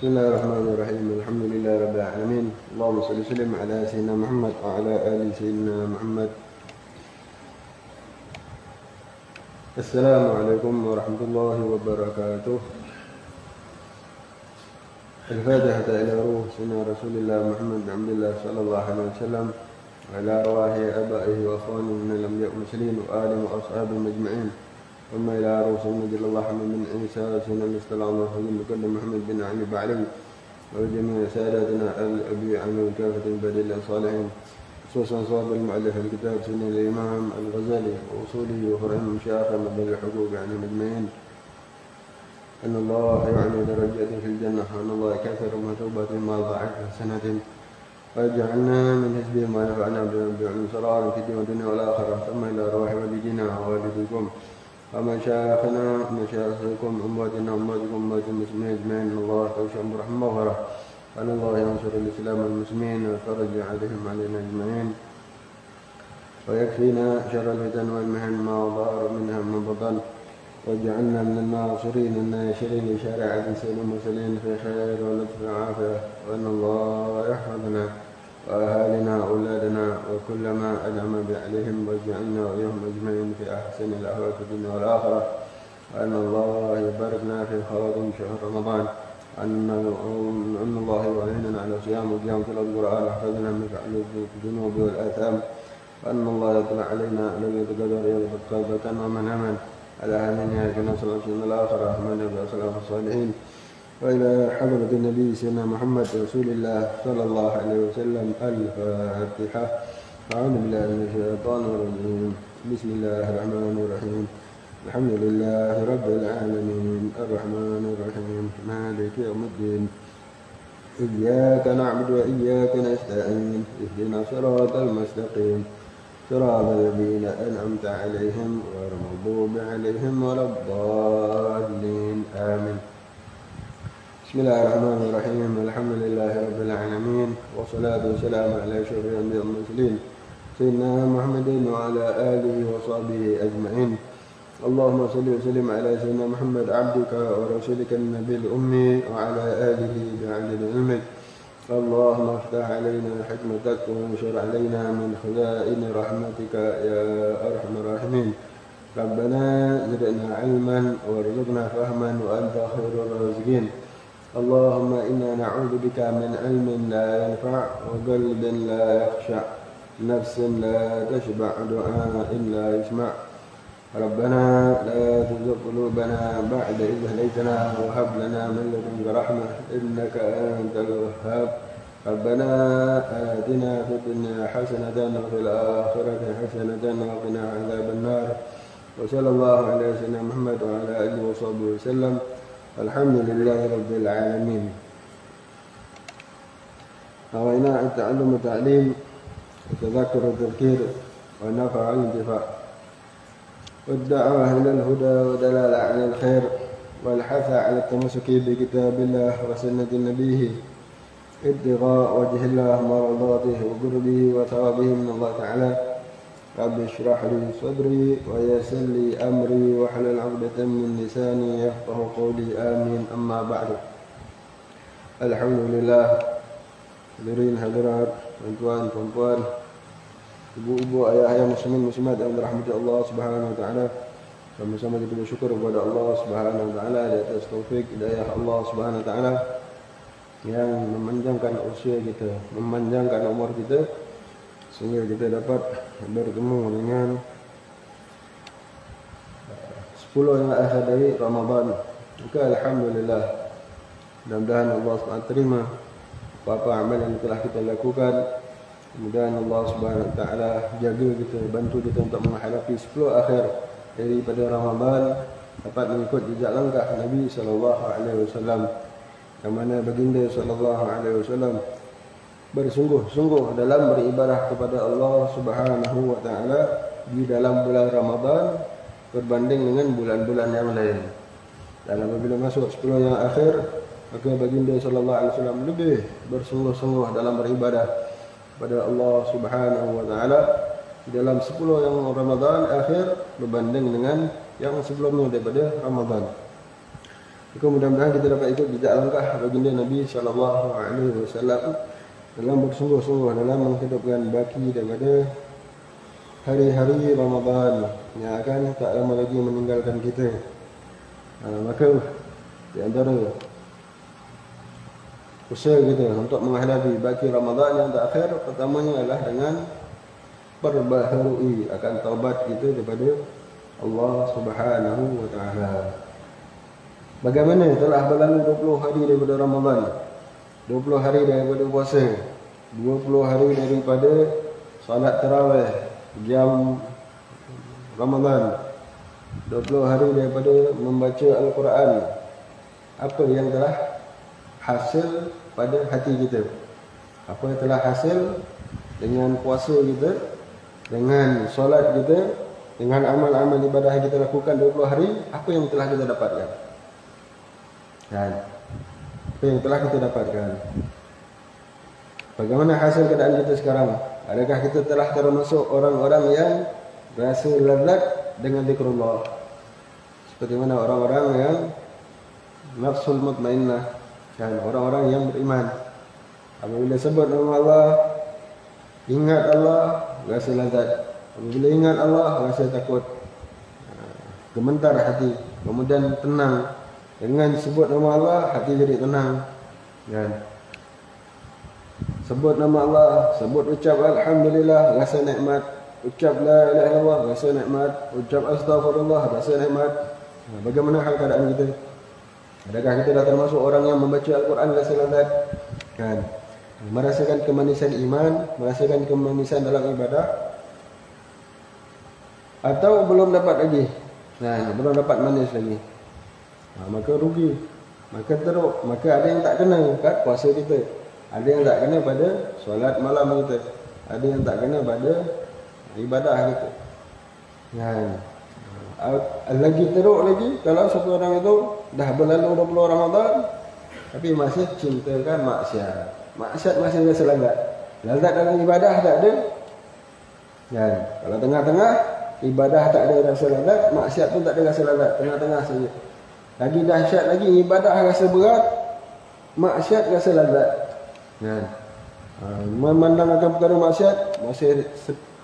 Bismillahirrahmanirrahim. Alhamdulillahirabbil alamin. Allahumma shalli wa sallim ala sayyidina Muhammad wa ala ali sayyidina Muhammad. Assalamualaikum warahmatullahi wabarakatuh. Al-Fatihah ila ruh sayyidina Rasulillah Muhammad bin Abdullah sallallahu alaihi wasallam wa ala arwahi abaihi wa akhwanihi min al-anbiya wal mursalin wa alihi wa ashabihi ajma'in. ثم إلى رسول جل الله من عيسى سيدنا الاستلام وحزن بكل محمد بن علي بعلي وجميع ساداتنا الأبي عن كافة البديل الصالحين خصوصا صاحب المؤلف الكتاب سيدنا الإمام الغزالي وأصوله وفرعهم شيخا مبلغ الحقوق عن المجمعين أن الله يعني درجات في الجنة وأن الله كثر توبة ما ضاعت حسنة ويجعلنا من حزبهم ونفعنا بعلم سرار في الدنيا والآخرة ثم إلى روح والدينا ووالدكم ومشايخنا ومشايخكم أمواتنا وأمواتكم أموات المسلمين أجمعين أن الله توشم برحمة وغفرة وأن الله ينصر الإسلام والمسلمين ويفرج عليهم علينا أجمعين ويكفينا شر الفتن والمحن ما ظهر منها من بطن واجعلنا من الناصرين الناشرين لشريعة سيد المرسلين في خير ولطف وعافية وأن الله يحفظنا وأهالنا وأولادنا وكل ما أنعم عليهم واجعلنا وإياهم أجمعين في أحسن الأحوال في الدنيا والآخرة وأن الله يباركنا في خواتم شهر رمضان أن الله يعيننا على صيام وقيام تلاوة القرآن ويحفظنا من الذنوب والآثام وأن الله يطلع علينا ليلة القدر يضبط قلبة ومناما على أهلنا في نصر الآخرة من بأسلام الصالحين وإلى حضرة النبي سيدنا محمد رسول الله صلى الله عليه وسلم. الفاتحة. أعوذ بالله من الشيطان الرجيم. بسم الله الرحمن الرحيم. الحمد لله رب العالمين الرحمن الرحيم مالك يوم الدين إياك نعبد وإياك نستعين اهدنا الصراط المستقيم صراط الذين أنعمت عليهم غير المغضوب عليهم ولا الضالين آمين. Bismillahirrahmanirrahim. Alhamdulillahirabbil alamin wassalatu wassalamu ala asyrofil anbiya'i wal mursalin sayyidina Muhammadin wa ala alihi wa sahbihi ajma'in. Allahumma shalli wa sallim ala sayyidina Muhammad abdika wa rasulika an-nabiyil ummi wa ala alihi bi'adadi ilmik. Allahumma iftah alaina hikmatak wa anshur alaina min khazaini rahmatika ya arhamar rahimin. Rabbana zidna ilman warzuqna fahman wa anta khairur raziqin. اللهم إنا نعوذ بك من علم لا ينفع وقلب لا يخشع نفس لا تشبع دعاء لا يسمع. ربنا لا تزغ قلوبنا بعد إذ هديتنا وهب لنا من لدنك رحمة إنك أنت الوهاب. ربنا آتنا في الدنيا حسنة وفي الآخرة حسنة وقنا عذاب النار. وصلى الله على سيدنا محمد وعلى آله وصحبه وسلم. Alhamdulillahi rabbil alamin. Nawaiنا التعلم والتعليم والتذكر والتذكير والنفع والانتفاع والدعوة إلى الهدى ودلالة على الخير والحث على التمسك بكتاب الله وسنة نبيه ابتغاء وجه الله مرضاته وقربه وثوابه من الله تعالى. رب اشرح لي صدري ويسر لي أمري واحلل عقدة من لساني يفقه قولي آمين. أما بعد. Alhamdulillah, hadirin hadirat, tuan-tuan, puan-puan, ibu-ibu, ayah-ayah muslimin muslimat yang dirahmati Allah Subhanahu wa taala. Sama-sama kita bersyukur kepada Allah Subhanahu wa taala di atas taufik hidayah Allah Subhanahu wa taala yang memanjangkan usia kita, memanjangkan umur kita sehingga kita dapat bertemu dengan 10 yang akhir dari Ramadan. Maka alhamdulillah, mudah-mudahan Allah SWT terima apa-apa amal yang telah kita lakukan. Mudah-mudahan Allah SWT jaga kita, bantu kita untuk menghadapi 10 akhir daripada Ramadan, dapat mengikut jejak langkah Nabi SAW, yang mana baginda SAW bersungguh-sungguh dalam beribadah kepada Allah Subhanahu wa taala di dalam bulan Ramadan berbanding dengan bulan-bulan yang lain. Dan apabila masuk 10 yang akhir, maka baginda sallallahu alaihi wasallam lebih bersungguh-sungguh dalam beribadah kepada Allah Subhanahu wa taala di dalam 10 yang Ramadan akhir berbanding dengan yang sebelumnya daripada Ramadan. Maka mudah-mudahan kita dapat ikut jejak langkah baginda Nabi SAW dalam bersungguh-sungguh dalam menghidupkan baki daripada hari-hari Ramadan yang akan tak lama lagi meninggalkan kita. Maka di antara usaha kita untuk menghadapi baki Ramadan yang terakhir, pertamanya adalah dengan perbaharui akan taubat kita daripada Allah Subhanahu wa taala. Bagaimana telah berlalu 20 hari daripada Ramadan, 20 hari daripada puasa, 20 hari daripada salat tarawih jam Ramadan, 20 hari daripada membaca Al-Quran. Apa yang telah hasil pada hati kita? Apa yang telah hasil dengan puasa kita, dengan solat kita, dengan amal-amal ibadah yang kita lakukan 20 hari? Apa yang telah kita dapatkan? Apa yang telah kita dapatkan? Bagaimana hasil keadaan kita sekarang? Adakah kita telah termasuk orang-orang yang rasa lazat dengan zikrullah? Seperti mana orang-orang yang nafsul mutmainnah, dan orang-orang yang beriman, apabila sebut nama Allah, ingat Allah, rasa lazat. Apabila ingat Allah, rasa takut, gemetar hati, kemudian tenang. Dengan sebut nama Allah, hati jadi tenang. Dan sebut nama Allah, sebut ucap Alhamdulillah, rasa nikmat. Ucap La ilaha illallah, rasa nikmat. Ucap Astaghfirullah, rasa nikmat. Bagaimana hal keadaan kita? Adakah kita dah termasuk orang yang membaca Al-Quran rasa lazat? Kan? Merasakan kemanisan iman, merasakan kemanisan dalam ibadah? Atau belum dapat lagi? Belum dapat manis lagi. Maka rugi, maka teruk, maka ada yang tak kena kat puasa kita, ada yang tak kena pada solat malam kita, ada yang tak kena pada ibadah kita. Lagi teruk lagi kalau satu orang itu dah berlalu 20 Ramadan tapi masih cintakan maksiat. Maksiat masih rasa lazat. Lazat dalam ibadah tak ada. Kalau tengah-tengah ibadah tak ada rasa lazat, maksiat pun tak ada rasa lazat, tengah-tengah saja. Lagi dahsyat lagi, ibadah rasa berat, maksiat rasa lazat. Memandang akan perkara maksiat masih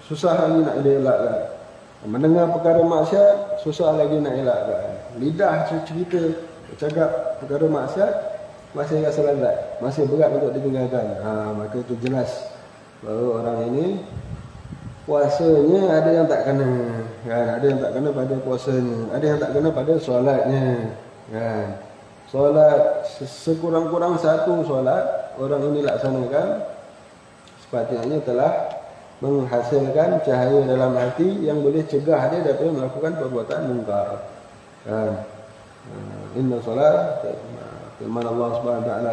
susah lagi nak elakkan. Mendengar perkara maksiat susah lagi nak elakkan. Lidah cerita bercakap perkara maksiat masih rasa lazat, masih berat untuk ditinggalkan. Maka itu jelas bahawa orang ini puasanya ada yang tak kena, ada yang tak kena pada puasanya, ada yang tak kena pada solatnya. Solat sekurang-kurang satu solat orang ini laksanakan, sepatutnya telah menghasilkan cahaya dalam hati yang boleh cegah dia daripada melakukan perbuatan mungkar. Inna solat, firman Allah Subhanahu wa taala,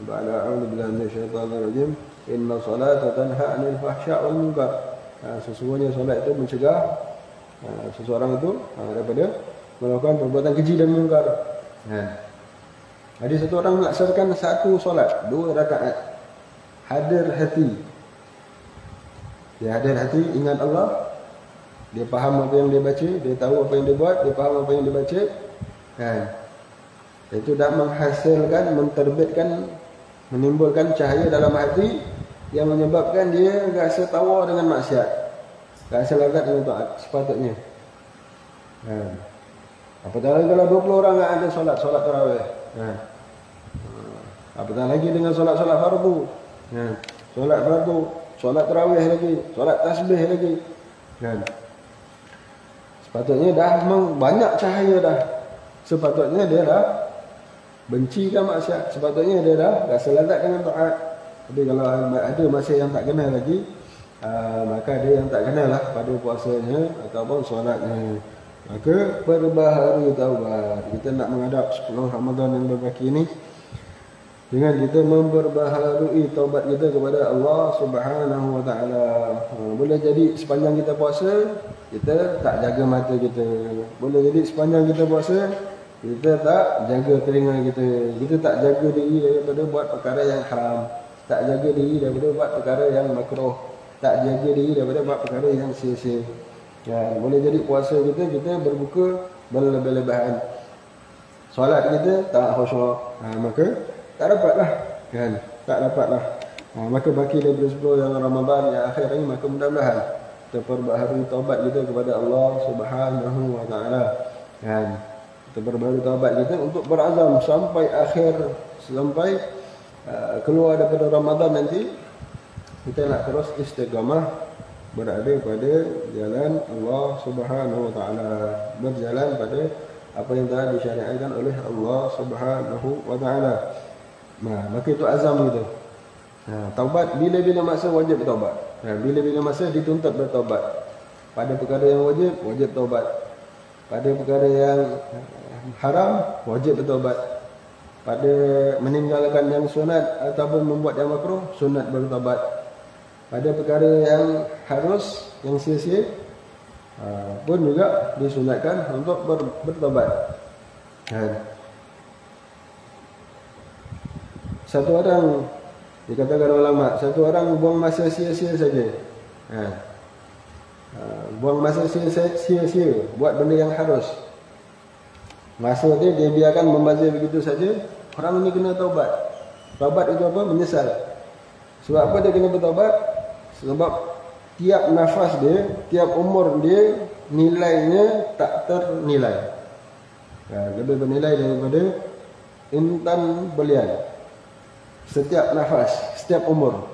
ba'da a'udzu billahi minasyaitonir rajim, inna salata tanha 'anil fahsya' wal munkar. Sesungguhnya solat itu mencegah seseorang itu daripada melakukan perbuatan keji dan mungkar. Ada satu orang melaksanakan satu solat 2 rakaat, hadir hati. Dia hadir hati, ingat Allah, dia faham apa yang dia baca, dia tahu apa yang dia buat, dia faham apa yang dia baca. Itu dah menghasilkan, menterbitkan, menimbulkan cahaya dalam hati yang menyebabkan dia rasa tawa dengan maksiat, rasa lazat dengan taat sepatutnya. Apatah lagi kalau 20 orang ada solat tarawih. Apatah lagi dengan solat fardu. Solat fardu, solat tarawih lagi, solat tasbih lagi. Sepatutnya dah banyak cahaya dah. Sepatutnya dia dah bencikan maksiat, sepatutnya dia dah rasa lazat dengan taat. Tapi kalau ada masih yang tak kenal lagi, maka ada yang tak kenal lah pada puasanya ataupun solatnya. Maka perbaharui taubat. Kita nak menghadap 10 Ramadan yang berbaki ini dengan kita memperbaharui taubat kita kepada Allah Subhanahu wa taala. Boleh jadi sepanjang kita puasa kita tak jaga mata kita. Boleh jadi sepanjang kita puasa kita tak jaga telinga kita. Kita tak jaga diri daripada buat perkara yang haram. Tak jaga diri daripada buat perkara yang makruh. Tak jaga diri daripada buat perkara yang sia-sia. Boleh jadi puasa kita berbuka berlebih-lebihan. solat kita tak khusyuk, maka tak dapatlah kan, tak dapatlah. Maka baki daripada 10 yang Ramadan yang akhir ini, maka mudah-mudahan kita perbaharui taubat kita kepada Allah Subhanahu wa taala kan. Kita perbaharui taubat kita untuk berazam sampai akhir, sampai keluar daripada Ramadan nanti kita nak terus istiqamah berada pada jalan Allah Subhanahu wa taala, berjalan pada apa yang telah disyariatkan oleh Allah Subhanahu wa taala. Maka itu azam kita. Taubat bila-bila masa wajib bertaubat. Bila-bila masa dituntut bertaubat. Pada perkara yang wajib, wajib taubat. Pada perkara yang haram, wajib bertaubat. Pada meninggalkan yang sunat ataupun membuat yang makruh, sunat bertaubat. Pada perkara yang harus, yang sia-sia, pun juga disunatkan untuk bertaubat. Satu orang, dikatakan ulama, satu orang buang masa sia-sia saja. Buang masa sia-sia buat benda yang harus. Masa dia biarkan membazir begitu saja. Orang ini kena taubat. Taubat itu apa? Menyesal. Sebab apa dia kena bertaubat? Sebab tiap nafas dia, tiap umur dia, nilainya tak ternilai. Lebih bernilai daripada intan belian. Setiap nafas, setiap umur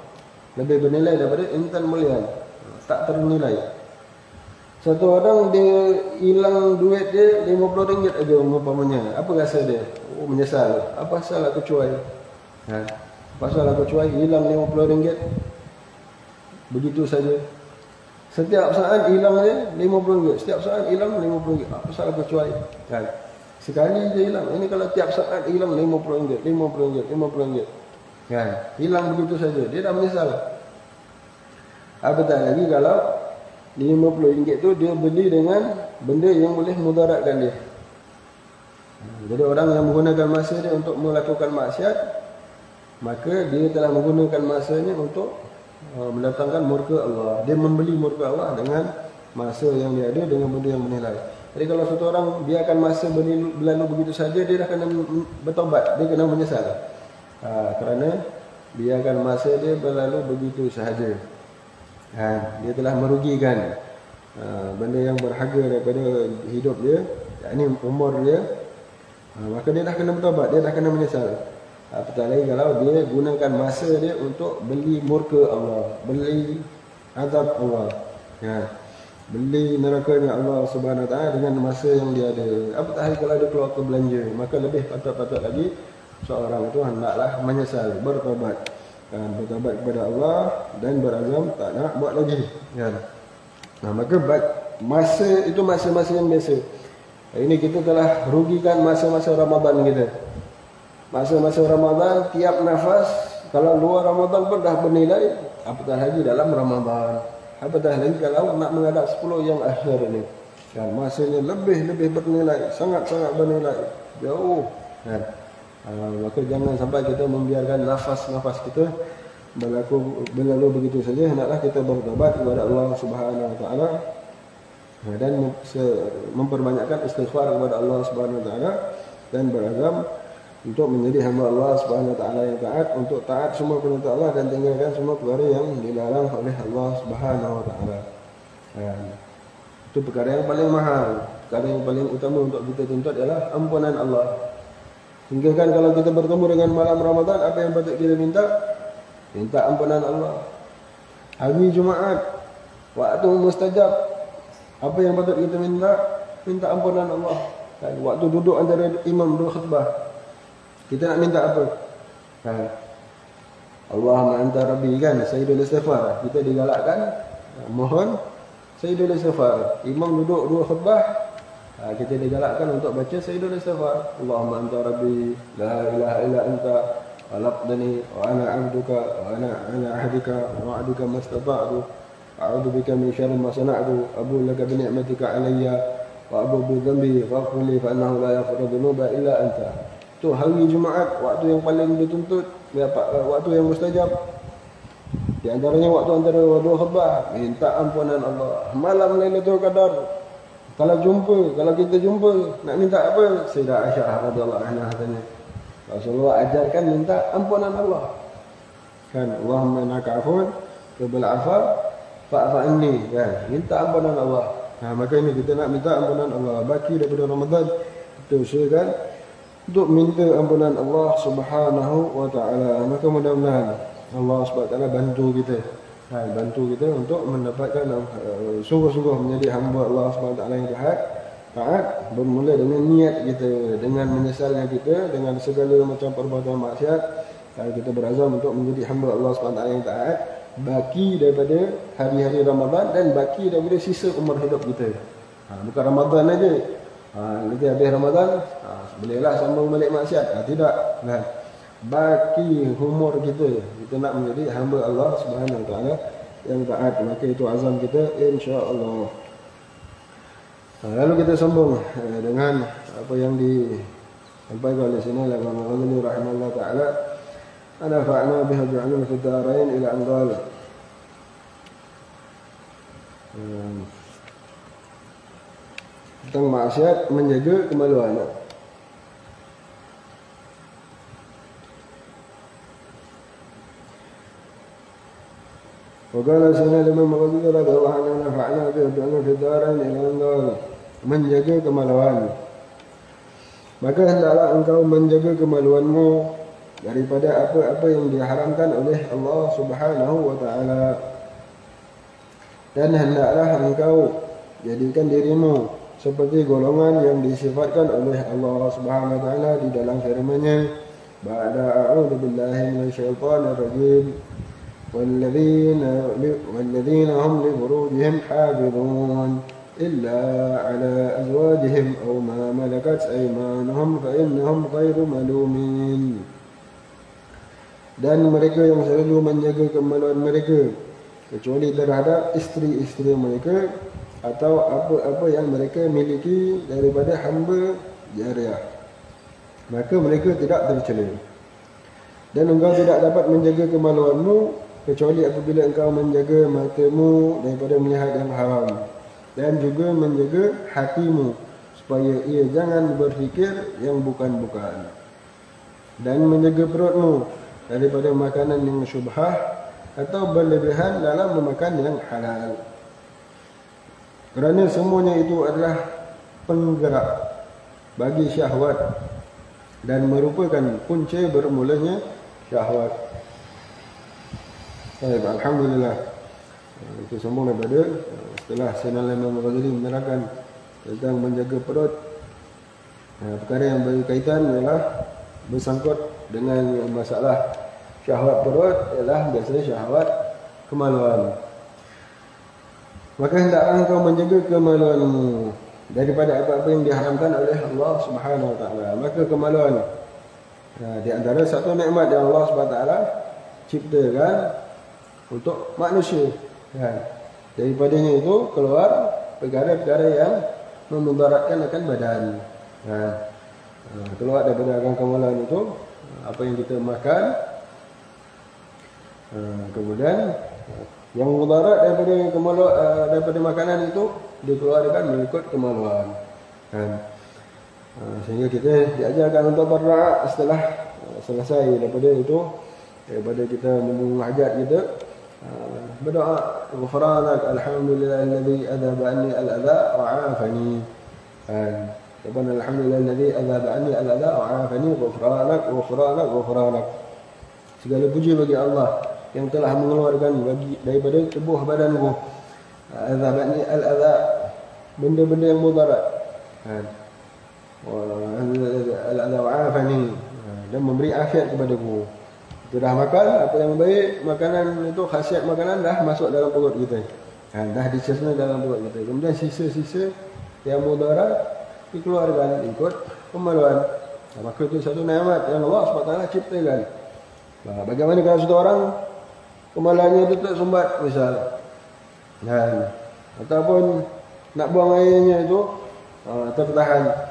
lebih bernilai daripada intan belian. Tak ternilai. Satu orang dia hilang duit dia RM50 aja umpamanya. Apa rasa dia? Menyesal. Apa salah aku cuai? Apa salah aku cuai? Hilang RM50. Begitu saja. Setiap saat hilang dia RM50. Setiap saat hilang RM50. Apa salah aku cuai? Sekali je hilang. Ini kalau tiap saat hilang RM50, RM50. Hilang begitu saja. Dia dah menyesal. Apatah lagi kalau RM50 tu dia beli dengan benda yang boleh mudaratkan dia. Jadi orang yang menggunakan masa dia untuk melakukan maksiat, maka dia telah menggunakan masanya untuk mendatangkan murka Allah. Dia membeli murka Allah dengan masa yang dia ada, dengan benda yang bernilai. Jadi kalau satu orang biarkan masa berlalu begitu saja, dia dah kena bertaubat, dia kena menyesal. Kerana biarkan masa dia berlalu begitu sahaja. Dia telah merugikan benda yang berharga daripada hidup dia, yakni umur dia. Maka dia dah kena bertaubat, dia dah kena menyesal. Apatah lagi kalau dia gunakan masa dia untuk beli murka Allah, beli azab Allah, beli nerakanya Allah Subhanahu Wa Taala dengan masa yang dia ada. Apatah lagi kalau dia keluar ke belanja, maka lebih patut-patut lagi seorang itu hendaklah menyesal, bertaubat, bertaubat kepada Allah dan berazam tak nak buat lagi. Maka masa itu masa-masa yang biasa. Ini kita telah rugikan masa-masa Ramadan kita. Masa-masa Ramadan, tiap nafas, kalau luar Ramadan pun dah bernilai, apatah lagi dalam Ramadan. Apatah lagi kalau nak menghadap 10 yang akhir ini. Masanya lebih bernilai, sangat-sangat bernilai, jauh. Maka jangan sampai kita membiarkan nafas-nafas kita berlalu begitu saja. Hendaklah kita bertobat kepada Allah Subhanahu Wa Taala dan memperbanyakkan istighfar kepada Allah Subhanahu Wa Taala dan berazam untuk menjadi hamba Allah Subhanahu Wa Taala yang taat, untuk taat semua perintah Allah dan tinggalkan semua perkara yang dilarang oleh Allah Subhanahu Wa Taala. Itu perkara yang paling mahal, perkara yang paling utama untuk kita tuntut ialah ampunan Allah. Hingga kan kalau kita bertemu dengan malam Ramadan, apa yang patut kita minta? Minta ampunan Allah. Hari Jumaat, waktu mustajab, apa yang patut kita minta? Minta ampunan Allah. Waktu duduk antara imam dua khutbah, kita nak minta apa? Allahumma anta rabbi, kan, sayyidul istighfar. Kita digalakkan mohon sayyidul istighfar. Imam duduk dua khutbah, kita digalakkan untuk baca sayyidul istighfar. Allahumma anta rabbi, la ilaha illa anta, khalaqtani wa ana 'abduka wa ana 'ala 'ahdika wa wa'dika mastata'tu, a'udzu bika min syarri ma sana'tu, abu laka bi ni'matika 'alayya wa abu bi dhanbi faghfir li fa innahu la yaghfiru dhunuba illa anta. Itu hari Jumaat, waktu yang paling dituntut, waktu yang mustajab. Di antaranya waktu antara dua khutbah, minta ampunan Allah. Malam Lailatul Qadar, Kalau kita jumpa nak minta apa, Sayyidah Aisyah radhiyallahu anha katanya, Rasulullah ajarkan minta ampunan Allah. Kan, Allahumma innaka afuwun tuhibbul afwa fa'fu anni, kan, minta ampunan Allah. Maka ini kita nak minta ampunan Allah. Baki daripada Ramadan, kita usahakan untuk minta ampunan Allah Subhanahu wa taala. Maka mudah-mudahan Allah Subhanahu wa taala bantu kita. Bantu kita untuk mendapatkan sungguh-sungguh menjadi hamba Allah Subhanahu wa taala yang taat, bermula dengan niat kita, dengan menyesalnya kita dengan segala macam perbuatan maksiat. Kita berazam untuk menjadi hamba Allah Subhanahu wa taala yang taat, baki daripada hari-hari Ramadan dan baki daripada sisa umur hidup kita. Bukan Ramadan aja. Nanti habis Ramadan, bolehlah sambung balik maksiat. Tidak. Baki umur kita nak menjadi hamba Allah Subhanahu wa taala yang taat. Maka itu azam kita, insya-Allah. Lalu kita sambung dengan apa yang disampaikan oleh sini oleh Imam Ghazali rahimahullah taala. Ana fa'na biha ja'alna fi darain ila an qala. Tentang maksiat menjaga kemaluan. Waqala sana Imam Ghazali radhiyallahu anhu nafa'na bi du'ana fi darain ila an-nar, menjaga kemaluan. Maka hendaklah engkau menjaga kemaluanmu daripada apa-apa yang diharamkan oleh Allah Subhanahu wa taala. Dan hendaklah engkau jadikan dirimu seperti golongan yang disifatkan oleh Allah Subhanahu wa taala di dalam firman-Nya, ba'da a'udzu billahi minasyaitonir rajim. والذين هم لفروجهم حافظون إلا على أزواجهم أو ما ملكت أيمانهم فإنهم غير ملومين. Dan mereka yang selalu menjaga kemaluan mereka kecuali terhadap isteri-isteri mereka atau apa-apa yang mereka miliki daripada hamba jariah, maka mereka tidak tercela. Dan engkau tidak dapat menjaga kemaluanmu kecuali apabila engkau menjaga matamu daripada melihat yang haram, dan juga menjaga hatimu supaya ia jangan berfikir yang bukan-bukan, dan menjaga perutmu daripada makanan yang syubhah atau berlebihan dalam memakan yang halal. Kerana semuanya itu adalah penggerak bagi syahwat dan merupakan punca bermulanya syahwat. Baik, alhamdulillah. Itu sambung daripada setelah Sayyidina Imam Ghazali menerangkan tentang menjaga perut. Perkara yang berkaitan ialah bersangkut dengan masalah syahwat perut ialah biasanya syahwat kemaluan. Maka hendaklah engkau menjaga kemaluanmu daripada apa-apa yang diharamkan oleh Allah Subhanahu wa taala. Maka kemaluan di antara satu nikmat yang Allah Subhanahu wa taala ciptakan untuk manusia, kan? Daripadanya itu keluar perkara-perkara yang memudaratkan akan badan, kan? Keluar daripada akan kemaluan itu apa yang kita makan, kemudian yang mudarat daripada kemaluan, daripada makanan itu dikeluarkan mengikut kemaluan, kan? Sehingga kita diajarkan untuk berdoa setelah selesai daripada itu, daripada kita menghajat kita, berdoa ghufranak alhamdulillahilladzi adhaba anni al-adha wa 'afani. Rabbana alhamdulillahilladzi adhaba anni al-adha wa 'afani ghufranak. Segala puji bagi Allah yang telah mengeluarkan daripada tubuh badanku adhaba anni al-adha, benda-benda yang mudarat, al-adha wa 'afani, dan memberi afiat kepadaku. Kita dah makan apa yang baik, makanan itu khasiat makanan dah masuk dalam perut kita, dah dicerna dalam perut kita. Kemudian sisa-sisa yang mudarat dikeluarkan ikut kemaluan. Maka itu satu nikmat yang Allah SWT ciptakan. Bagaimana kalau satu orang kemaluannya itu tersumbat misal, ataupun nak buang airnya itu tertahan,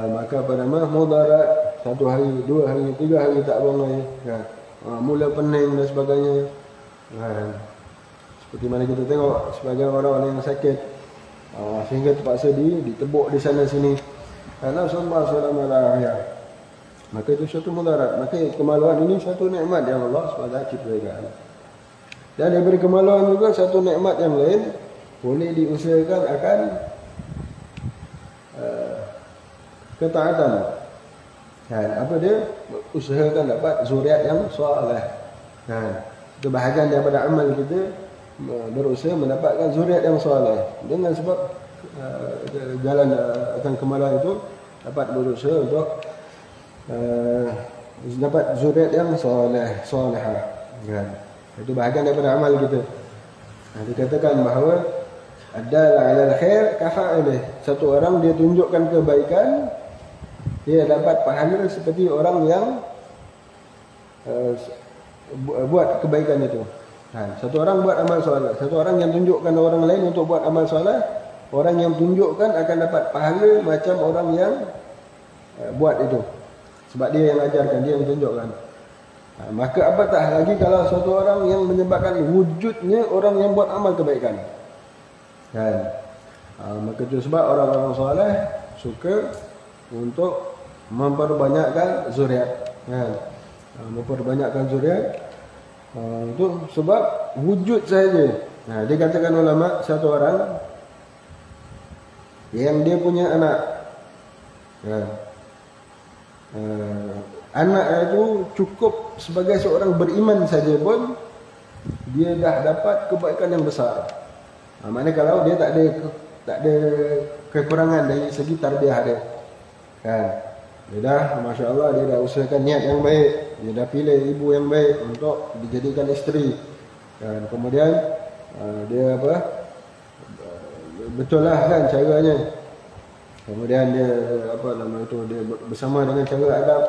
maka apa nama mudarat, 1 hari, 2 hari, 3 hari tak buang air, mula pening dan sebagainya. Seperti mana kita tengok sebagian orang-orang yang sakit, Sehingga terpaksa ditebuk di sana sini. Karena Allah SWT. Maka itu suatu mudarat. Maka kemaluan ini satu nikmat yang Allah SWT ciptakan. Dan daripada kemaluan juga satu nikmat yang lain boleh diusahakan akan ketaatan. Apa dia? Usahakan dapat zuriat yang soleh. Itu bahagian daripada amal kita, berusaha mendapatkan zuriat yang soleh. Dengan sebab jalan akan kemaluan itu dapat berusaha untuk dapat zuriat yang solehah. Itu bahagian daripada amal kita. Dikatakan bahawa adalah alal khair kafa'ilih. Satu orang dia tunjukkan kebaikan, dia dapat pahala seperti orang yang buat kebaikan itu. Satu orang buat amal soleh, satu orang yang tunjukkan orang lain untuk buat amal soleh, orang yang tunjukkan akan dapat pahala macam orang yang buat itu. Sebab dia yang ajarkan, dia yang tunjukkan. Maka apatah lagi kalau satu orang yang menyebabkan wujudnya orang yang buat amal kebaikan. Maka itu sebab orang-orang soleh suka untuk memperbanyakkan zuriat. Memperbanyakkan zuriat itu sebab wujud saja. Dikatakan ulama satu orang yang dia punya anak. Anak itu cukup sebagai seorang beriman saja pun dia dah dapat kebaikan yang besar. Maknanya kalau dia tak ada kekurangan dari segi tarbiyah dia. Dia dah, Masya Allah, dia dah usahakan niat yang baik, dia dah pilih ibu yang baik untuk dijadikan isteri. Kemudian dia betul lah kan caranya. Kemudian dia dia bersama dengan cara adab.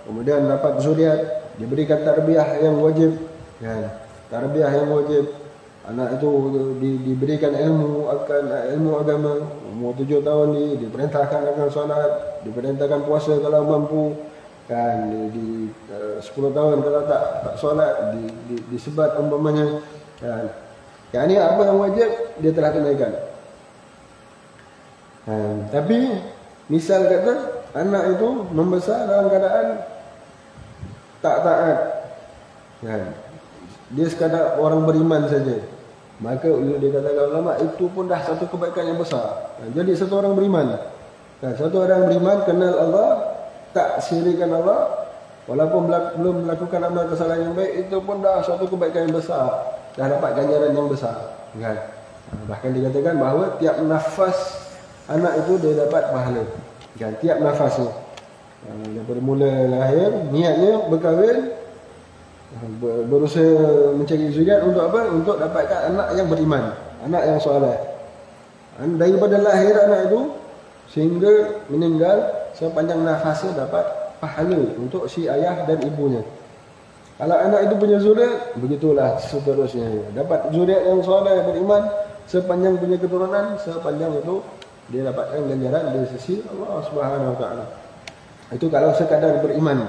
Kemudian dapat zuriat, diberikan tarbiyah yang wajib. Tarbiyah yang wajib. Anak itu diberikan ilmu agama. Umur 7 tahun diperintahkan akan solat, diperintahkan puasa kalau mampu. Di 10 tahun kalau tak solat, disebat umpamanya. Yang ini apa yang wajib dia telah tunaikan. Tapi misal kata anak itu membesar dalam keadaan tak taat, dia sekadar orang beriman saja, maka dia katakan ulama itu pun dah satu kebaikan yang besar. Jadi satu orang beriman, satu orang beriman kenal Allah, tak syirikan Allah, walaupun belum melakukan amal kesalahan yang baik, itu pun dah satu kebaikan yang besar, dah dapat ganjaran yang besar. Bahkan dikatakan bahawa tiap nafas anak itu dia dapat pahala. Tiap nafasnya, daripada mula lahir, niatnya berkahwin, berusaha mencari zuriat untuk apa? Untuk dapatkan anak yang beriman, anak yang soleh. Daripada lahir anak itu sehingga meninggal, sepanjang nafasnya dapat pahala untuk si ayah dan ibunya. Kalau anak itu punya zuriat, begitulah seterusnya. Dapat zuriat yang soleh, beriman, sepanjang punya keturunan, sepanjang itu dia dapatkan ganjaran dari sisi Allah Subhanahu Wa Taala. Itu kalau sekadar beriman.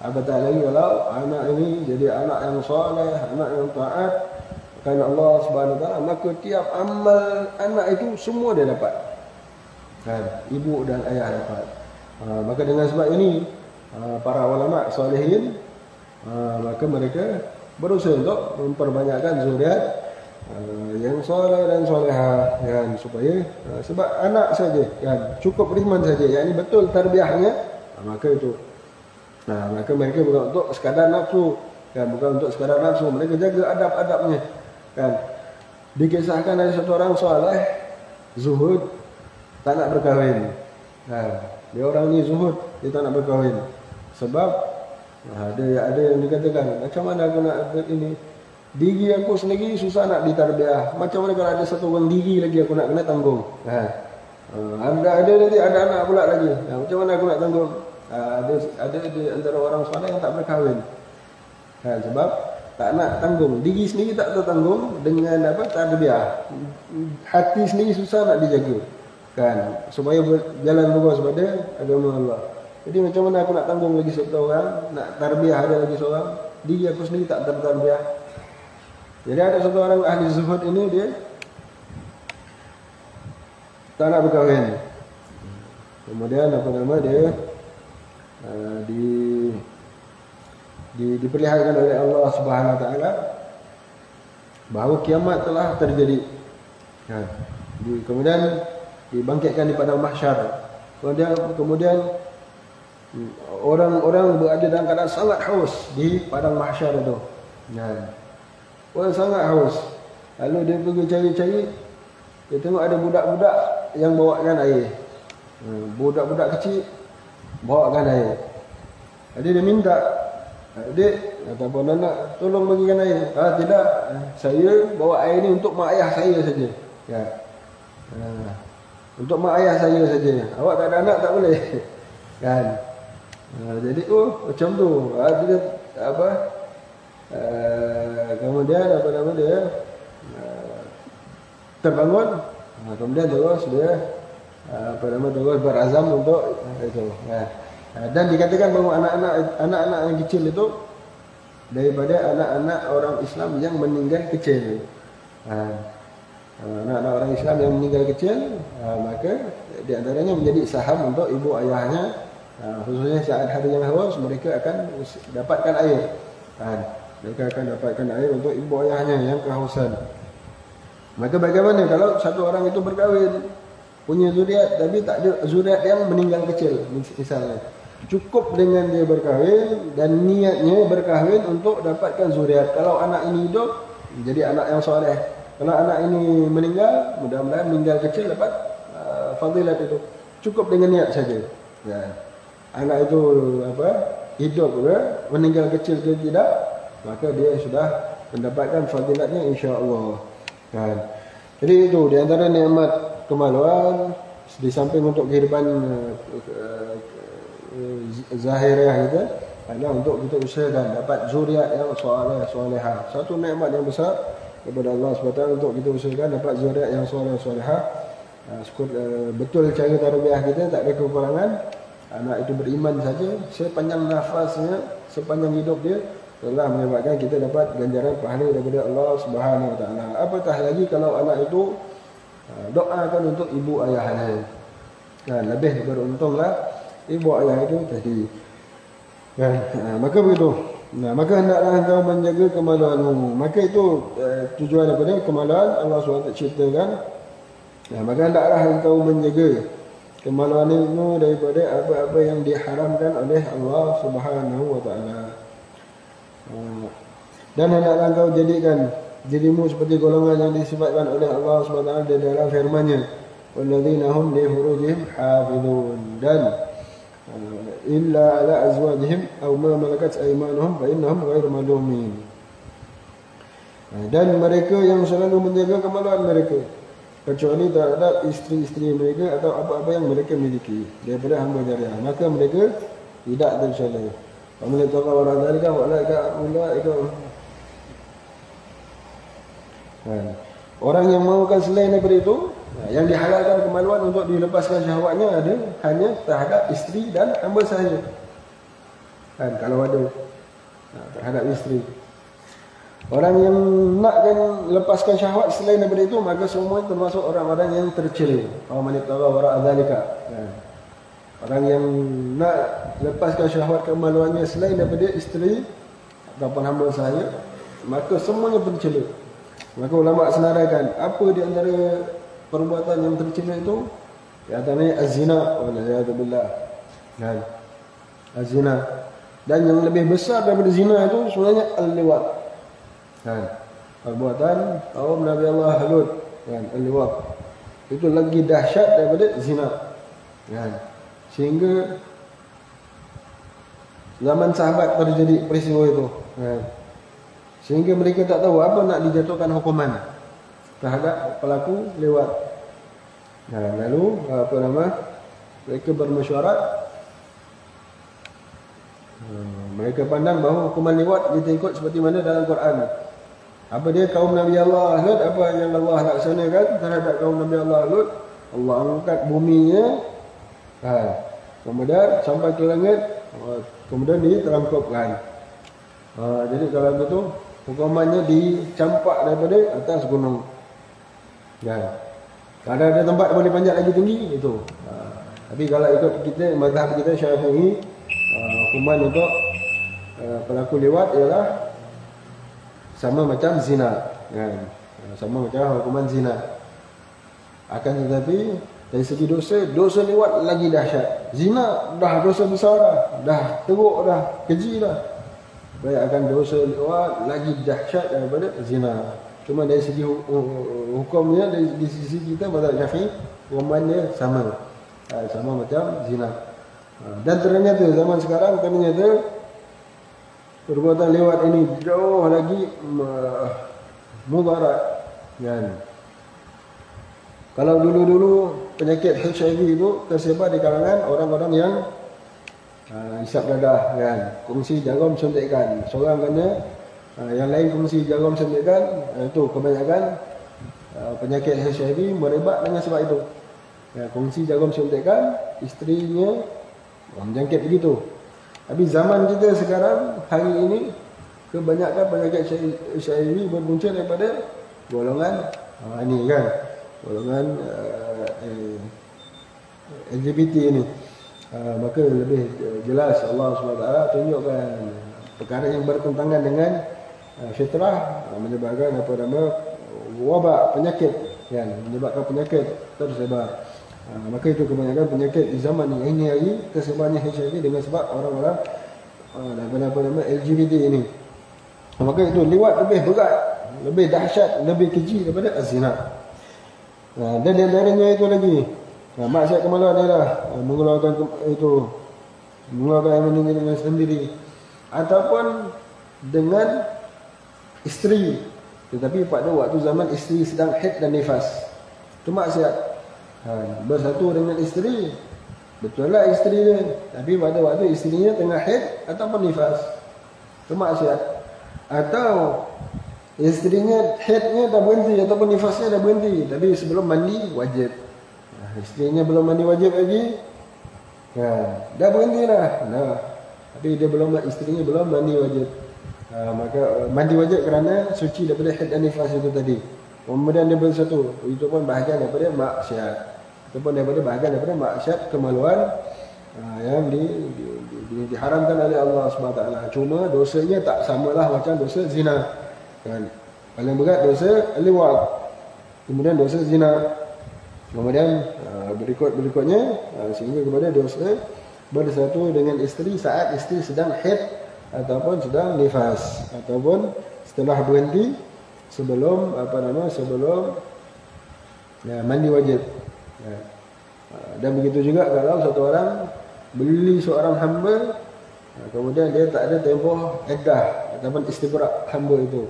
Apatah lagi kalau anak ini jadi anak yang soleh, anak yang taat kepada Allah Subhanahu Wa Taala, maka tiap amal anak itu semua dia dapat. Ibu dan ayah dapat. Maka dengan sebab ini para ulama solehin, maka mereka berusaha untuk memperbanyakkan zuriat yang soleh dan soleha, supaya sebab anak saja, cukup beriman saja, yang ini betul tarbiyahnya, maka itu, maka mereka bukan untuk sekadar nafsu, bukan untuk sekadar nafsu, mereka jaga adab-adabnya. Dikisahkan ada satu orang soleh, zuhud, tak nak berkahwin. Dia orang ni zuhud, dia tak nak berkahwin, sebab ada yang dikatakan, macam mana aku nak ini? Diri aku sendiri susah nak ditarbiyah. Macam mana kalau ada satu orang diri lagi aku nak kena tanggung. Ada nanti ada anak pula lagi. Macam mana aku nak tanggung? Ada di antara orang soleh yang tak berkahwin. Sebab tak nak tanggung. Diri sendiri tak tertanggung dengan tarbiyah. Hati sendiri susah nak dijaga. Supaya berjalan lurus pada agama Allah. Jadi macam mana aku nak tanggung lagi satu orang, nak tarbiyah ada lagi seorang, diri aku sendiri tak tertarbiyah. Jadi ada satu orang ahli zuhud ini, dia tak nak berkahwin. Kemudian apa nama dia diperlihatkan oleh Allah Subhanahu Wa Taala bahawa kiamat telah terjadi. Kemudian dibangkitkan di padang mahsyar. Kemudian orang-orang berada dalam keadaan sangat haus di padang mahsyar itu. Orang sangat haus. Lalu dia pergi cari-cari, dia tengok ada budak-budak yang bawakan air. Budak-budak kecil bawakan air. Jadi dia minta, "Adik, kata apa nak tolong bagikan air." "Tidak, saya bawa air ni untuk mak ayah saya saja." Untuk mak ayah saya saja. Awak tak ada anak tak boleh. Kan? Jadi macam tu. Dia kemudian apa nama dia? Terbangun. Kemudian terus dia terus berazam untuk itu. Dan dikatakan bahawa anak-anak yang kecil itu daripada anak-anak orang Islam yang meninggal kecil. Anak-anak orang Islam yang meninggal kecil, maka di antaranya menjadi saham untuk ibu ayahnya. Khususnya saat hari yang haus, mereka akan dapatkan air. Mereka akan dapatkan air untuk ibu ayahnya yang kehausan. Maka bagaimana kalau satu orang itu berkahwin, punya zuriat, tapi tak ada zuriat yang meninggal kecil misalnya. Cukup dengan dia berkahwin dan niatnya berkahwin untuk dapatkan zuriat. Kalau anak ini hidup, jadi anak yang soleh. Kalau anak ini meninggal, mudah-mudahan meninggal kecil dapat fadilat itu. Cukup dengan niat saja. Anak itu hidup ke, meninggal kecil ke tidak, maka dia sudah mendapatkan fadilatnya insya-Allah. Jadi itu di antara nikmat kemaluan di samping untuk kehidupan zahirah kita adalah untuk kita usahakan dapat zuriat yang soleh-solehah. Satu nikmat yang besar kepada Allah SWT untuk kita usahakan dapat zuriat yang soleh-solehah. Betul cara tarbiyah kita, tak ada kekurangan. Anak itu beriman saja, sepanjang nafasnya, sepanjang hidup dia telah menyebabkan kita dapat ganjaran pahala daripada Allah Subhanahu Wa Taala. Apatah lagi kalau anak itu doakan untuk ibu ayahnya. Lebih beruntunglah ibu ayah itu tadi. Maka begitu. Maka hendaklah engkau menjaga kemaluanmu. Maka itu tujuan daripada kemaluan Allah SWT ceritakan. Maka hendaklah engkau menjaga kemaluanmu daripada apa-apa yang diharamkan oleh Allah Subhanahu Wa Taala. Dan hendaklah engkau jadikan dirimu seperti golongan yang disebutkan oleh Allah SWT di dalam firman-Nya, "Walladzina hum li furujihim hafizun." Dan illa ala azwajihim aw ma malakat aymanuhum fa innahum ghairu malumin. Dan mereka yang selalu menjaga kemaluan mereka, kecuali terhadap isteri-isteri mereka atau apa-apa yang mereka miliki daripada hamba jariah, maka mereka tidak tercela. Faman yattaqa wara dzalika wa ulaika orang yang mahukan selain daripada itu, yang dihalalkan kemaluan untuk dilepaskan syahwatnya ada hanya terhadap isteri dan hamba sahaja. Kalau ada terhadap isteri. Orang yang nakkan lepaskan syahwat selain daripada itu, maka semua termasuk orang-orang yang tercela. Faman yattaqa wara dzalika. Orang yang nak lepaskan syahwat kemaluannya selain daripada isteri ataupun hamba sahaya, maka semuanya tercela. Maka ulama senaraikan apa di antara perbuatan yang tercela itu? Di antaranya az-zina, waliyadzubillah. Az-zina. Dan yang lebih besar daripada zina itu sebenarnya al-liwat. Perbuatan kaum Nabi Allah Lut, al-liwat. Itu lagi dahsyat daripada zina. Sehingga zaman sahabat terjadi peristiwa itu. Sehingga mereka tak tahu apa nak dijatuhkan hukuman terhadap pelaku liwat. Lalu mereka bermesyuarat. Mereka pandang bahawa hukuman liwat kita ikut seperti mana dalam Quran. Apa dia kaum Nabi Allah Lut, apa yang Allah laksanakan terhadap kaum Nabi Allah Lut, Allah angkat buminya, kemudian sampai ke langit, kemudian diterangkapkan. Jadi kalau begitu hukumannya dicampak daripada atas gunung. Kalau ada tempat boleh panjat lagi tinggi itu. Tapi kalau ikut kita mazhab kita Syafi'i, hukuman untuk pelaku lewat ialah sama macam zina, kan? Sama macam hukuman zina. Akan tetapi dari segi dosa lewat lagi dahsyat. Zina dah dosa besar dah teruk dah, keji dah. Baik akan dosa lewat lagi dahsyat daripada zina. Cuma dari segi hukumnya, dari sisi kita mazhab Syafi'i, hukuman dia sama. Sama macam zina. Dan ternyata zaman sekarang ternyata perbuatan lewat ini jauh lagi mudarat, kan? Kalau dulu-dulu penyakit HIV itu tersebar di kalangan orang-orang yang hisap dadah, kan? Kongsi jarum suntikan. Seorang kena, yang lain kongsi jarum suntikan. Itu kebanyakan penyakit HIV merebak dengan sebab itu. Ya, kongsi jarum suntikan, isterinya menjangkit begitu. Tapi zaman kita sekarang, hari ini, kebanyakan penyakit HIV bermuncul daripada golongan ini, kan? Golongan LGBT ini. Maka lebih jelas Allah SWT tunjukkan perkara yang bertentangan dengan fitrah, menyebabkan apa nama wabak, penyakit, kan? Menyebabkan penyakit tersebar. Maka itu kebanyakan penyakit di zaman ini hari tersebarnya HIV dengan sebab orang-orang apa nama LGBT ini. Maka itu lewat lebih berat, lebih dahsyat, lebih keji daripada zina. Dan di antaranya itu lagi maksiat kemaluan adalah mengeluarkan itu, mengeluarkan air mani dengan sendiri ataupun dengan isteri, tetapi pada waktu zaman isteri sedang haid dan nifas. Itu maksiat. Bersatu dengan isteri, betul lah isteri dia, tapi pada waktu isterinya tengah haid ataupun nifas, itu maksiat. Atau isterinya haidnya dah berhenti ataupun nifasnya dah berhenti, tapi sebelum mandi wajib. Isterinya belum mandi wajib lagi, dah berhenti lah, tapi dia belum, isterinya belum mandi wajib. Maka mandi wajib kerana suci daripada haid dan nifas itu tadi. Kemudian dia bersatu, itu pun bahagian daripada maksiat, ataupun bahagian daripada maksiat kemaluan yang diharamkan oleh Allah SWT. Cuma dosanya tak samalah macam dosa zina, kan? Paling berat dosa liwat, kemudian dosa zina, kemudian berikutnya sehingga kepada dosa bersatu dengan isteri saat isteri sedang haid ataupun sedang nifas, ataupun setelah berhenti sebelum sebelum mandi wajib. Dan begitu juga kalau satu orang beli seorang hamba, kemudian dia tak ada tempoh iddah ataupun istibrak hamba itu,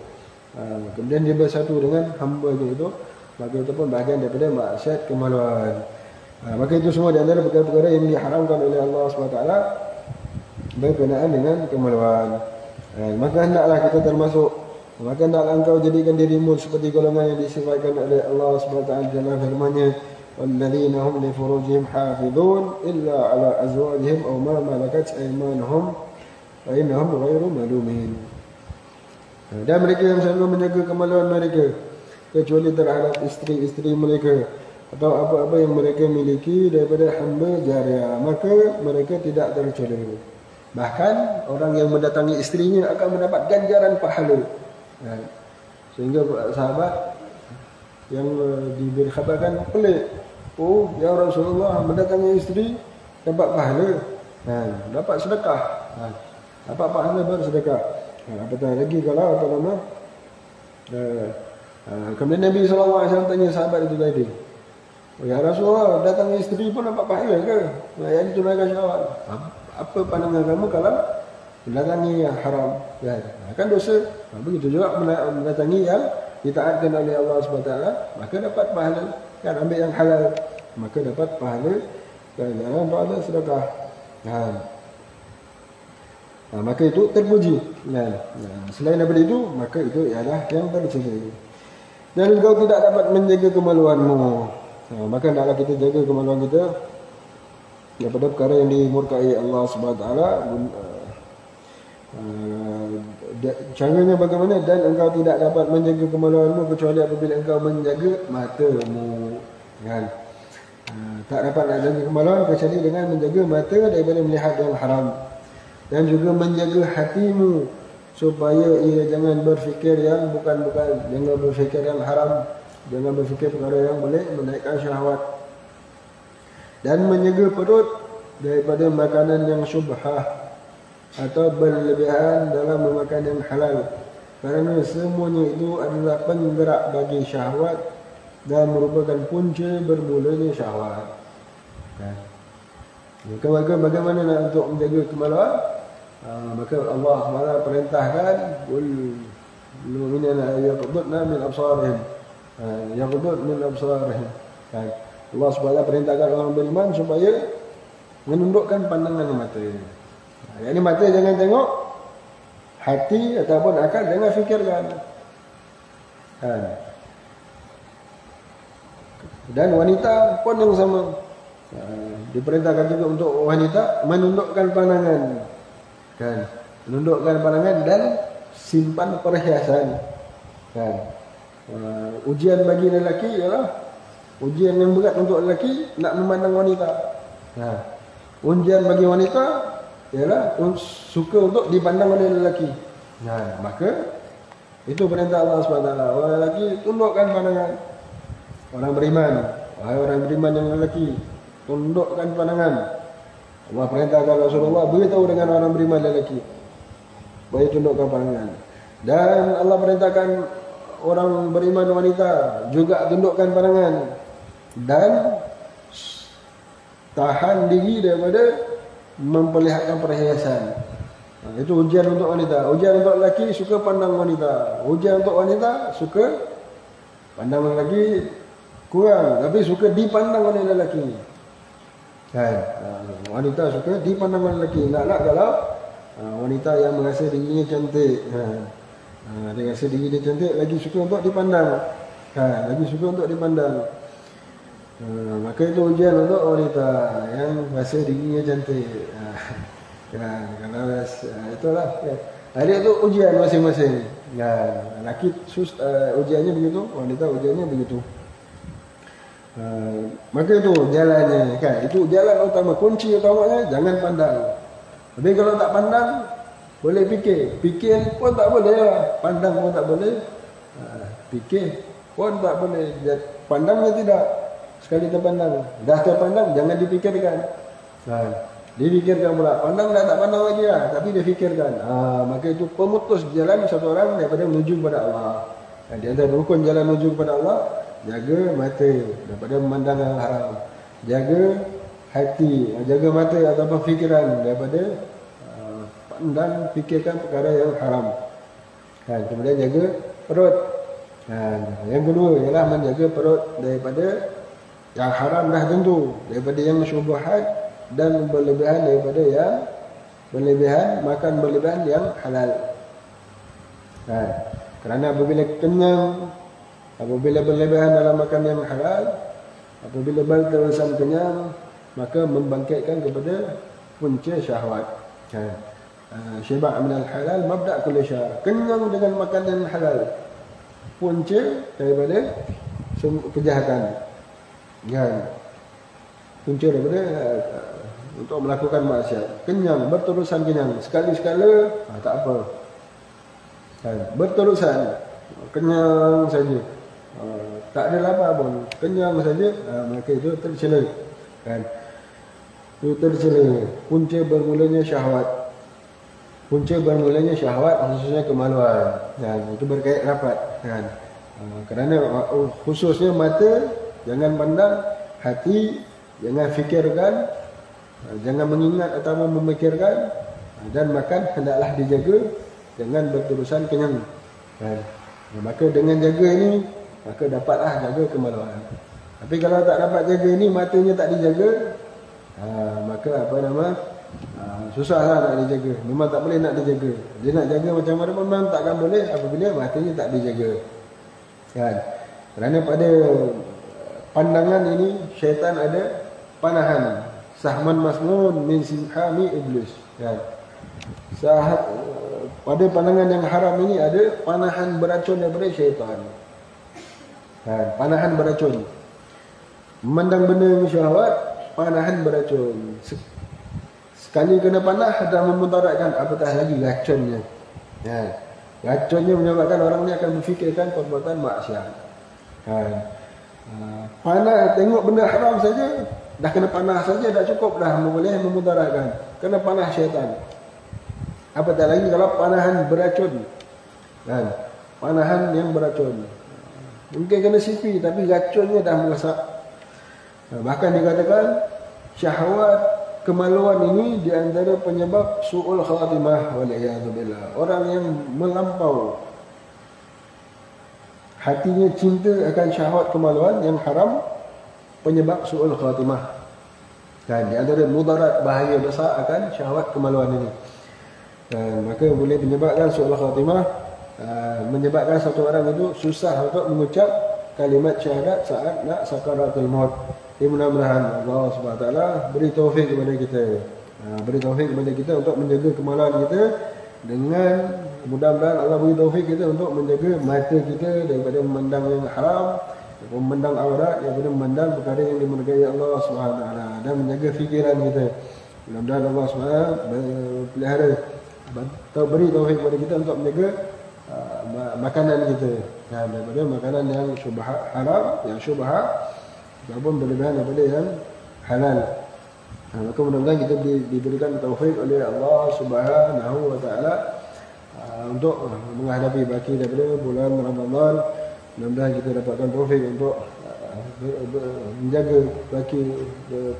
kemudian dia bersatu dengan hamba itu, maka itu pun bahagian daripada maksiat kemaluan. Maka itu semua di antara perkara-perkara yang diharamkan oleh Allah SWT berkenaan dengan kemaluan. Maka hendaklah kita termasuk, maka hendaklah engkau jadikan dirimu seperti golongan yang disifatkan oleh Allah SWT dalam firman-Nya, walladzina hum li furujihim hafizun illa ala azwajihim aw ma malakat aymanuhum fa innahum ghairu malumin. Dan mereka yang selalu menjaga kemaluan mereka kecuali terhadap isteri-isteri mereka atau apa-apa yang mereka miliki daripada hamba jariah, maka mereka tidak tercela. Bahkan orang yang mendatangi isterinya akan mendapat ganjaran pahala. Sehingga sahabat yang diberi khabarkan pelik, oh ya Rasulullah, mendatangi isteri dapat pahala, dapat sedekah, dapat pahala bersedekah. Apatah lagi kalau apa nama kemudian Nabi SAW tanya sahabat itu tadi, oh ya Rasulullah, datangi isteri pun dapat pahala ke? Yang ditunaikan syawal. Apa pandangan kamu kalau mendatangi yang haram? Kan dosa. Begitu juga mendatangi yang ditaatkan oleh Allah SWT, maka dapat pahala. Kan ambil yang halal, maka dapat pahala. Dan jangan pahala sedekah. Maka itu terpuji. Selain daripada itu, maka itu ialah yang tercela. Dan engkau tidak dapat menjaga kemaluanmu, maka hendaklah kita jaga kemaluan kita daripada perkara yang dimurkai Allah SWT. Caranya bagaimana? Dan engkau tidak dapat menjaga kemaluanmu kecuali apabila engkau menjaga matamu. kan. Tak dapat nak jaga kemaluan kecuali dengan menjaga mata daripada melihat yang haram, dan juga menjaga hatimu supaya ia jangan berfikir yang bukan-bukan, jangan berfikir yang haram, jangan berfikir perkara yang boleh menaikkan syahwat, dan menjaga perut daripada makanan yang syubhah atau berlebihan dalam memakan yang halal, kerana semuanya itu adalah penggerak bagi syahwat dan merupakan punca bermulanya syahwat. Maka bagaimana nak untuk menjaga kemaluan? Maka Allah SWT perintahkan qul lil mu'minina yaghudduna min absarihim, yaghudduna min absarihim. Allah SWT perintahkan orang beriman supaya menundukkan pandangan mata. Yang mata jangan tengok, hati ataupun akal jangan fikirkan. Dan wanita pun yang sama. Diperintahkan juga untuk wanita menundukkan pandangan, kan, menundukkan pandangan dan simpan perhiasan, kan. Ujian bagi lelaki ialah ujian yang berat untuk lelaki nak memandang wanita. Ujian bagi wanita ialah suka untuk dipandang oleh lelaki. Maka itu perintah Allah SWT. Orang lelaki tundukkan pandangan. Orang beriman, wahai orang beriman yang lelaki, tundukkan pandangan. Allah perintahkan Rasulullah beritahu dengan orang beriman lelaki supaya tundukkan pandangan. Dan Allah perintahkan orang beriman wanita juga tundukkan pandangan dan tahan diri daripada memperlihatkan perhiasan. Itu ujian untuk wanita. Ujian untuk lelaki suka pandang wanita. Ujian untuk wanita suka pandang lelaki kurang, tapi suka dipandang oleh lelaki. Wanita suka dipandang oleh lelaki. Nak kalau wanita yang merasa dirinya cantik, dia rasa diri dia cantik, lagi suka untuk dipandang, lagi suka untuk dipandang. Maka itu ujian untuk wanita yang rasa dirinya cantik. Kalau itulah. Ada itu ujian masing-masing. Lelaki ujiannya begitu, wanita ujiannya begitu. Maka itu jalannya, kan? Itu jalan utama, kunci utamanya jangan pandang. Tapi kalau tak pandang, boleh fikir. Fikir pun tak boleh lah. Pandang pun tak boleh. Fikir pun tak boleh. Pandangnya tidak. Sekali terpandang, dah terpandang, jangan dipikirkan. Dipikirkan pula. Pandang dah tak pandang lagi lah, tapi dia fikirkan. Maka itu pemutus jalan satu orang daripada menuju kepada Allah. Di antara rukun jalan menuju kepada Allah, jaga mata daripada memandang yang haram, jaga hati, jaga mata ataupun fikiran daripada pandang fikirkan perkara yang haram. Kemudian jaga perut. Yang kedua ialah menjaga perut daripada yang haram dah tentu, daripada yang syubhat dan berlebihan daripada yang berlebihan, makan berlebihan yang halal. Kerana apabila kenyang, apabila berlebihan dalam makan yang halal, apabila berterusan kenyang, maka membangkitkan kepada punca syahwat. Syib'a min al-halal mabda' kulli syar. Kenyang dengan makanan halal, punca daripada kejahatan. Punca daripada untuk melakukan maksiat. Kenyang, berterusan kenyang. Sekali-sekala tak apa. Berterusan kenyang saja. Tak ada lapar pun, kenyang saja, maka itu tercela. Itu tercela. Punca bermulanya syahwat. Punca bermulanya syahwat, khususnya kemaluan. Itu berkait rapat. Kerana khususnya mata jangan pandang, hati jangan fikirkan, jangan mengingat atau memikirkan, dan makan hendaklah dijaga, jangan berterusan kenyang. Maka dengan jaga ini, maka dapatlah jaga kemaluan. Tapi kalau tak dapat jaga ini, matanya tak dijaga, maka susahlah nak dijaga. Memang tak boleh nak dijaga. Dia nak jaga macam mana pun memang takkan boleh apabila matanya tak dijaga. Kerana pada pandangan ini syaitan ada panahan. Sahman masnun min simhami iblis. Pada pandangan yang haram ini ada panahan beracun daripada syaitan. Panahan beracun. Memandang benda yang syahwat, panahan beracun. Sekali kena panah dah memudaratkan, apatah lagi racunnya. Ya. Racunnya menyebabkan orang ni akan berfikirkan perbuatan maksiat. Panah, tengok benda haram saja, dah kena panah saja dah cukup dah boleh memudaratkan. Kena panah syaitan. Apatah lagi kalau panahan beracun. Panahan yang beracun. Mungkin kena sipi tapi racunnya dah merosak. Bahkan dikatakan syahwat, kemaluan ini di antara penyebab su'ul khatimah waliyadzubillah. Orang yang melampau hatinya cinta akan syahwat kemaluan yang haram, penyebab su'ul khatimah. Dan di antara mudarat bahaya besar akan syahwat kemaluan ini. Dan maka boleh menyebabkan su'ul khatimah, menyebabkan satu orang itu susah untuk mengucap kalimat syahadat saat nak sakaratul maut. Mudah-mudahan Allah SWT beri taufik kepada kita. Beri taufik kepada kita untuk menjaga kemaluan kita, dengan mudah-mudahan Allah beri taufik kita untuk menjaga mata kita daripada memandang yang haram, memandang aurat, daripada memandang perkara yang dimurkai Allah SWT, dan menjaga fikiran kita. Mudah-mudahan Allah SWT pelihara atau beri taufik kepada kita untuk menjaga makanan kita daripada makanan yang syubhat, haram, yang syubhat ataupun berlebihan daripada yang halal. Maka mudah-mudahan kita diberikan taufik oleh Allah Subhanahu wa taala untuk menghadapi baki daripada bulan Ramadan. Mudah-mudahan kita dapatkan taufik untuk menjaga baki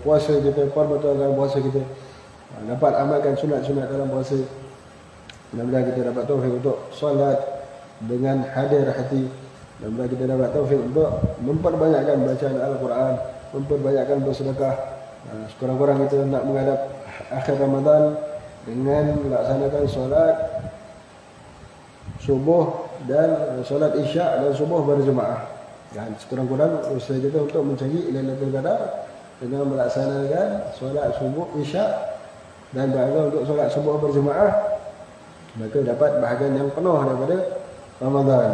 puasa kita, perbuatan dalam puasa kita, dapat amalkan sunat-sunat dalam puasa. Mudah-mudahan kita dapat taufik untuk solat dengan hadir hati. Mudah-mudahan kita dapat taufik untuk memperbanyakkan bacaan Al-Quran, memperbanyakkan bersedekah. Sekurang-kurang kita nak menghadap akhir Ramadan dengan melaksanakan solat subuh dan solat isyak dan subuh berjemaah. Dan sekurang-kurang usaha kita untuk mencari Lailatul Qadar dengan melaksanakan solat subuh, isyak dan berada untuk solat subuh berjemaah, maka dapat bahagian yang penuh daripada Ramadan,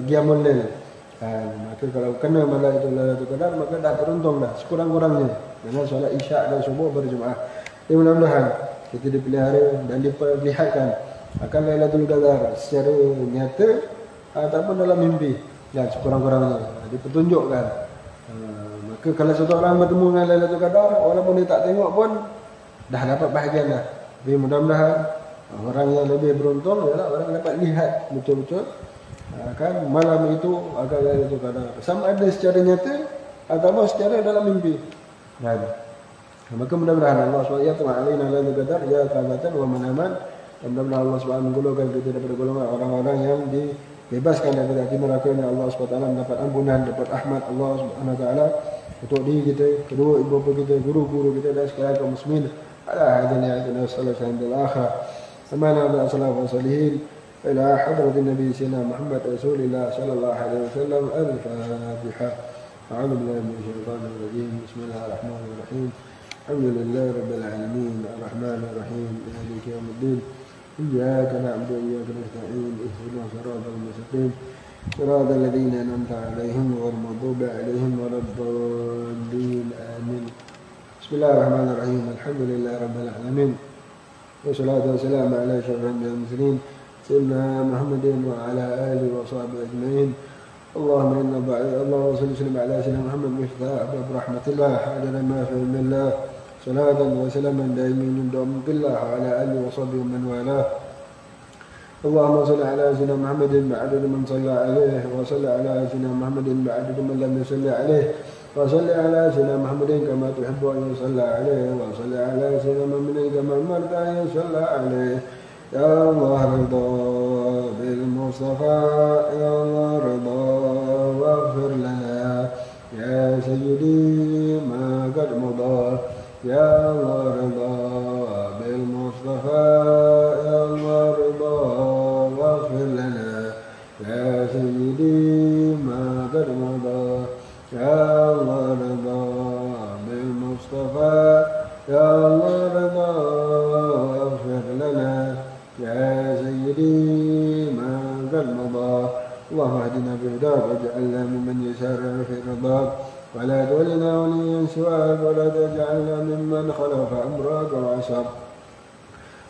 Qiyamul Lail. Maka kalau kena malam itu Lailatul Qadar, maka dah beruntung dah sekurang-kurangnya dengan solat isyak dan subuh berjemaah. Jadi mudah-mudahan kita dipelihara dan diperlihatkan akan Lailatul Qadar secara nyata ataupun dalam mimpi, dan sekurang-kurangnya dipertunjukkan. Maka kalau satu orang bertemu dengan Lailatul Qadar, walaupun dia tak tengok pun dah dapat bahagian dah. Jadi mudah-mudahan orang yang lebih beruntung ialah orang yang dapat lihat betul-betul kan malam itu akan Lailatul Qadar, sama ada secara nyata ataupun secara dalam mimpi. Maka mudah-mudahan Allah SWT ya ta'alaina Lailatul Qadar ya qadatan wa manaman. Mudah-mudahan Allah SWT menggolongkan kita daripada golongan orang-orang yang dibebaskan daripada api neraka, dan Allah SWT mendapat ampunan, dapat rahmat Allah SWT untuk diri kita, kedua ibu bapa kita, guru-guru kita, dan sekalian kaum muslimin. Ala hadina ajna sallallahu alaihi wasallam. Samana ala sallallahu alaihi ila hadrat Nabi Sina Muhammad Rasulullah sallallahu alaihi wasallam. Al-Fatiha. A'udzu billahi minasyaitonir rajim. Bismillahirrahmanirrahim. Alhamdulillahi rabbil alamin. Arrahmanir rahim. Maliki yaumiddin. Iyyaka na'budu wa iyyaka nasta'in. Ihdinas siratal mustaqim. Siratal ladzina an'amta 'alaihim ghairil maghdubi 'alaihim waladdallin. Amin. Bismillahirrahmanirrahim. Alhamdulillahi rabbil alamin. Wassalatu wassalamu ala asyrafil mursalin sayyidina Muhammadin wa ala alihi wa sahbihi ajma'in. Allahumma inna Allahumma salli ala sayyidina Muhammad miftah abwab rahmatillah adana ma fi ilmillah. Salatan wa salaman daimin dum billah ala alihi wa sahbihi man walah. Allahumma salli ala sayyidina Muhammadin ba'dad man shalla alaihi wa salli ala sayyidina Muhammadin ba'dad man lam yusalli alaihi. وصل على سيدنا محمد كما تحب أن يصلى عليه وصل على سيدنا محمد كما أمرت أن يصلى عليه. يا الله رضا بالمصطفى، يا الله رضا واغفر لنا يا سيدي ما قد مضى. يا الله رضا بالمصطفى، يا الله رضا واغفر لنا يا سيدي ما قد مضى. يا الله رضا بالمصطفى، يا الله رضا واغفر لنا يا سيدي ما قد مضى. اللهم اهدنا بهداك واجعلنا ممن يسارع في رضاك ولا تولنا وليا سواك ولا تجعلنا ممن خلف أمرك وعصر.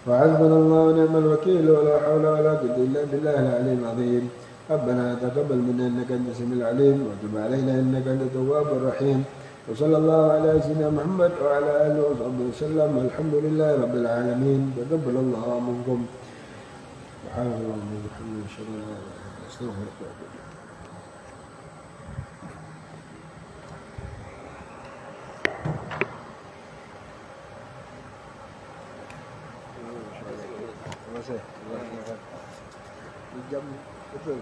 وحسبنا الله ونعم الوكيل ولا حول ولا قوة إلا بالله العلي العظيم. ربنا تقبل منا إنك أنت السميع العليم وتب علينا إنك أنت التواب الرحيم. وصلى الله على سيدنا محمد وعلى آله وصحبه وسلم. الحمد لله رب العالمين. تقبل الله منكم. سبحان الله وبحمده أشهد أن لا إله إلا أنت أستغفرك وأتوب إليك. Terima kasih. Jam betul.